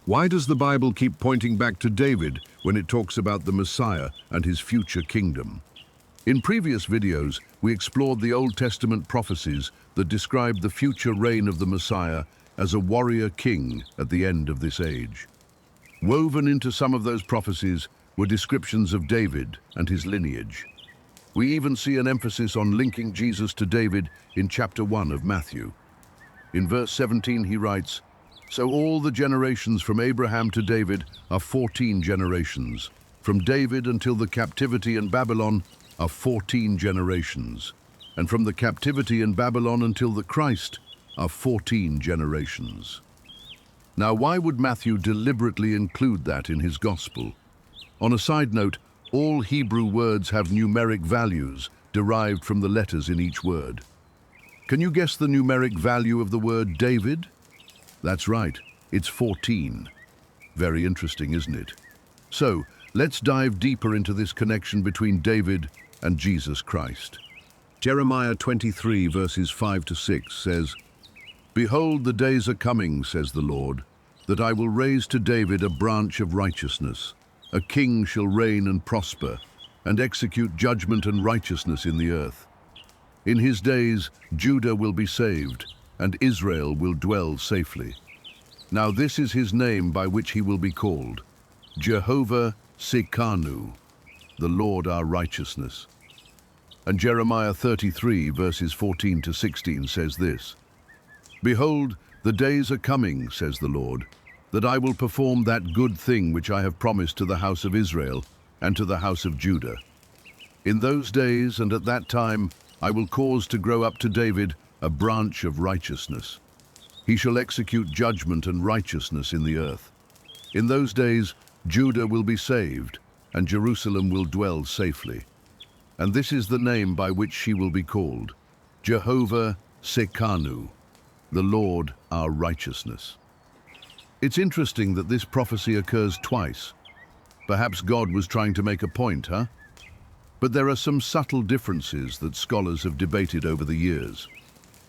Why does the Bible keep pointing back to David when it talks about the Messiah and his future kingdom? In previous videos, we explored the Old Testament prophecies that describe the future reign of the Messiah as a warrior king at the end of this age. Woven into some of those prophecies were descriptions of David and his lineage. We even see an emphasis on linking Jesus to David in chapter 1 of Matthew. In verse 17 he writes, "So all the generations from Abraham to David are 14 generations. From David until the captivity in Babylon are 14 generations. And from the captivity in Babylon until the Christ are 14 generations." Now, why would Matthew deliberately include that in his gospel? On a side note, all Hebrew words have numeric values derived from the letters in each word. Can you guess the numeric value of the word David? That's right, it's 14. Very interesting, isn't it? So, let's dive deeper into this connection between David and Jesus Christ. Jeremiah 23 verses 5 to 6 says, "Behold, the days are coming, says the Lord, that I will raise to David a branch of righteousness. A king shall reign and prosper, and execute judgment and righteousness in the earth. In his days, Judah will be saved, and Israel will dwell safely. Now this is his name by which he will be called, Jehovah Sekanu, the Lord our righteousness." And Jeremiah 33 verses 14 to 16 says this, "Behold, the days are coming, says the Lord, that I will perform that good thing which I have promised to the house of Israel and to the house of Judah. In those days and at that time I will cause to grow up to David a branch of righteousness. He shall execute judgment and righteousness in the earth. In those days Judah will be saved, and Jerusalem will dwell safely. And this is the name by which she will be called, Jehovah Sekanu, the Lord our righteousness." It's interesting that this prophecy occurs twice. Perhaps God was trying to make a point, huh? But there are some subtle differences that scholars have debated over the years.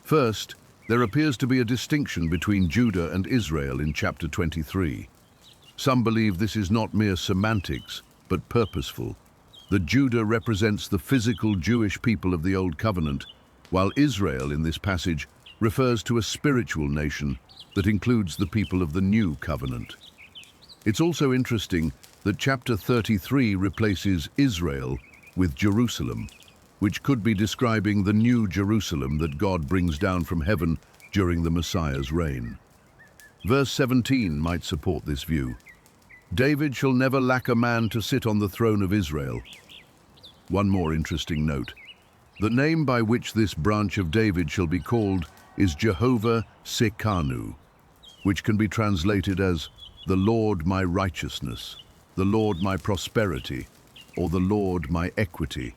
First, there appears to be a distinction between Judah and Israel in chapter 23. Some believe this is not mere semantics, but purposeful. That Judah represents the physical Jewish people of the Old Covenant, while Israel in this passage refers to a spiritual nation that includes the people of the New Covenant. It's also interesting that chapter 33 replaces Israel with Jerusalem, which could be describing the new Jerusalem that God brings down from heaven during the Messiah's reign. Verse 17 might support this view. "David shall never lack a man to sit on the throne of Israel." One more interesting note. The name by which this branch of David shall be called is Jehovah Sekanu, which can be translated as the Lord my righteousness, the Lord my prosperity, or the Lord my equity,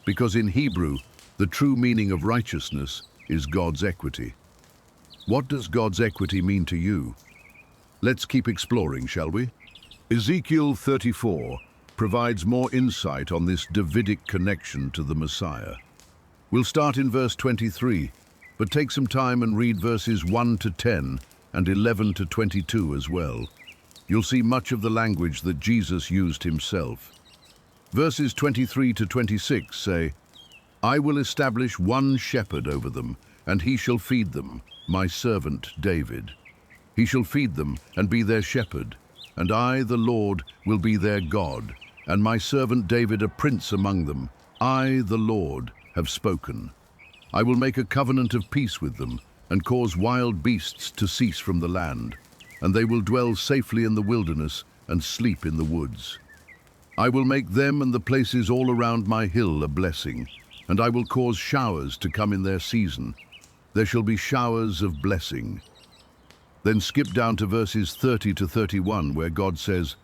because in Hebrew, the true meaning of righteousness is God's equity. What does God's equity mean to you? Let's keep exploring, shall we? Ezekiel 34 provides more insight on this Davidic connection to the Messiah. We'll start in verse 23, but take some time and read verses 1 to 10 and 11 to 22 as well. You'll see much of the language that Jesus used himself. Verses 23 to 26 say, "I will establish one shepherd over them, and he shall feed them, my servant David. He shall feed them and be their shepherd, and I, the Lord, will be their God, and my servant David a prince among them. I, the Lord, have spoken. I will make a covenant of peace with them, and cause wild beasts to cease from the land, and they will dwell safely in the wilderness and sleep in the woods. I will make them and the places all around my hill a blessing, and I will cause showers to come in their season. There shall be showers of blessing." Then skip down to verses 30 to 31, where God says,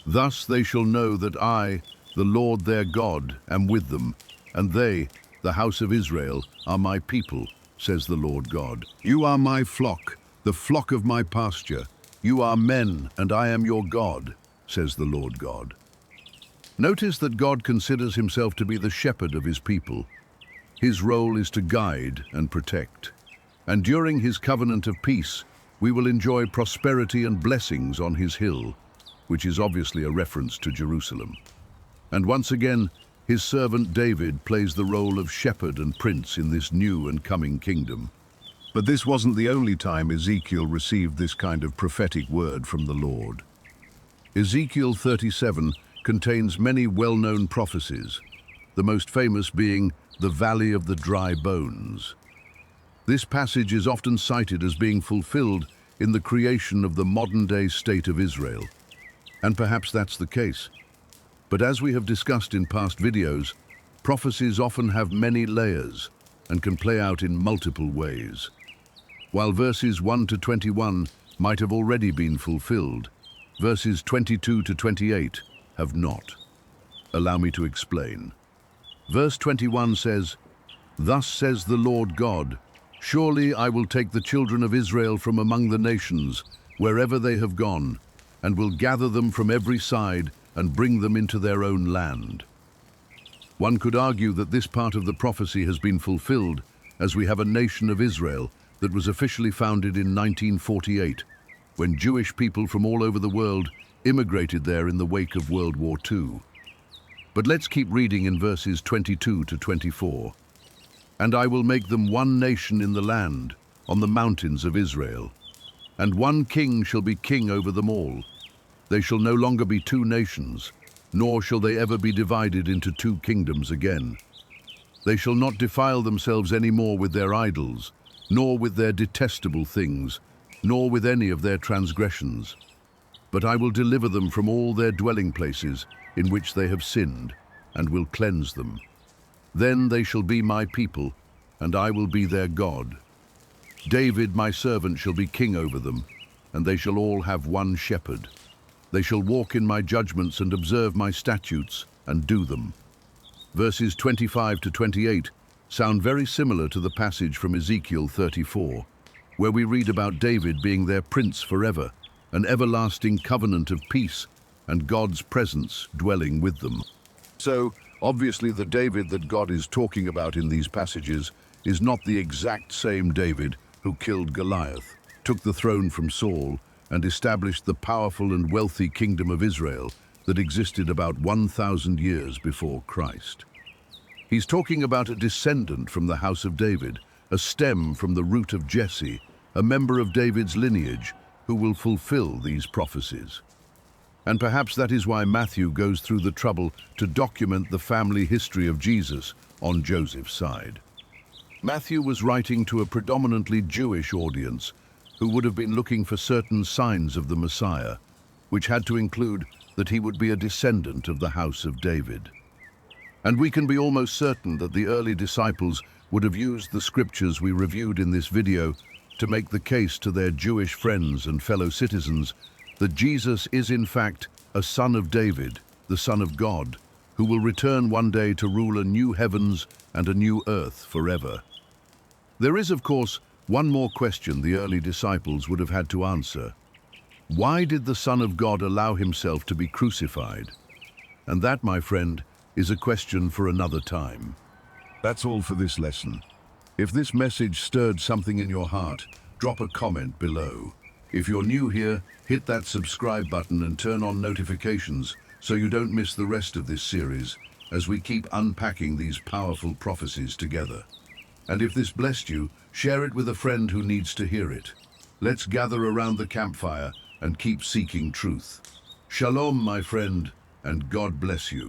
"Thus they shall know that I, the Lord their God, am with them, and they, the house of Israel, are my people, says the Lord God. You are my flock, the flock of my pasture. You are men, and I am your God, says the Lord God." Notice that God considers himself to be the shepherd of his people. His role is to guide and protect. And during his covenant of peace, we will enjoy prosperity and blessings on his hill, which is obviously a reference to Jerusalem. And once again, his servant David plays the role of shepherd and prince in this new and coming kingdom. But this wasn't the only time Ezekiel received this kind of prophetic word from the Lord. Ezekiel 37 contains many well-known prophecies, the most famous being the Valley of the Dry Bones. This passage is often cited as being fulfilled in the creation of the modern-day state of Israel. And perhaps that's the case. But as we have discussed in past videos, prophecies often have many layers and can play out in multiple ways. While verses 1 to 21 might have already been fulfilled, verses 22 to 28 have not. Allow me to explain. Verse 21 says, "Thus says the Lord God, surely I will take the children of Israel from among the nations, wherever they have gone, and will gather them from every side and bring them into their own land." One could argue that this part of the prophecy has been fulfilled, as we have a nation of Israel that was officially founded in 1948, when Jewish people from all over the world immigrated there in the wake of World War II. But let's keep reading in verses 22 to 24. "And I will make them one nation in the land, on the mountains of Israel. And one king shall be king over them all. They shall no longer be two nations, nor shall they ever be divided into two kingdoms again. They shall not defile themselves any more with their idols, nor with their detestable things, nor with any of their transgressions. But I will deliver them from all their dwelling places in which they have sinned, and will cleanse them. Then they shall be my people, and I will be their God. David my servant shall be king over them, and they shall all have one shepherd. They shall walk in my judgments and observe my statutes, and do them." Verses 25 to 28 sound very similar to the passage from Ezekiel 34, where we read about David being their prince forever, an everlasting covenant of peace, and God's presence dwelling with them. So, obviously the David that God is talking about in these passages is not the exact same David who killed Goliath, took the throne from Saul, and established the powerful and wealthy kingdom of Israel that existed about 1,000 years before Christ. He's talking about a descendant from the house of David, a stem from the root of Jesse, a member of David's lineage, who will fulfill these prophecies. And perhaps that is why Matthew goes through the trouble to document the family history of Jesus on Joseph's side. Matthew was writing to a predominantly Jewish audience who would have been looking for certain signs of the Messiah, which had to include that he would be a descendant of the house of David. And we can be almost certain that the early disciples would have used the scriptures we reviewed in this video to make the case to their Jewish friends and fellow citizens that Jesus is in fact a son of David, the Son of God, who will return one day to rule a new heavens and a new earth forever. There is, of course, one more question the early disciples would have had to answer. Why did the Son of God allow himself to be crucified? And that, my friend, is a question for another time. That's all for this lesson. If this message stirred something in your heart, drop a comment below. If you're new here, hit that subscribe button and turn on notifications so you don't miss the rest of this series as we keep unpacking these powerful prophecies together. And if this blessed you, share it with a friend who needs to hear it. Let's gather around the campfire and keep seeking truth. Shalom, my friend, and God bless you.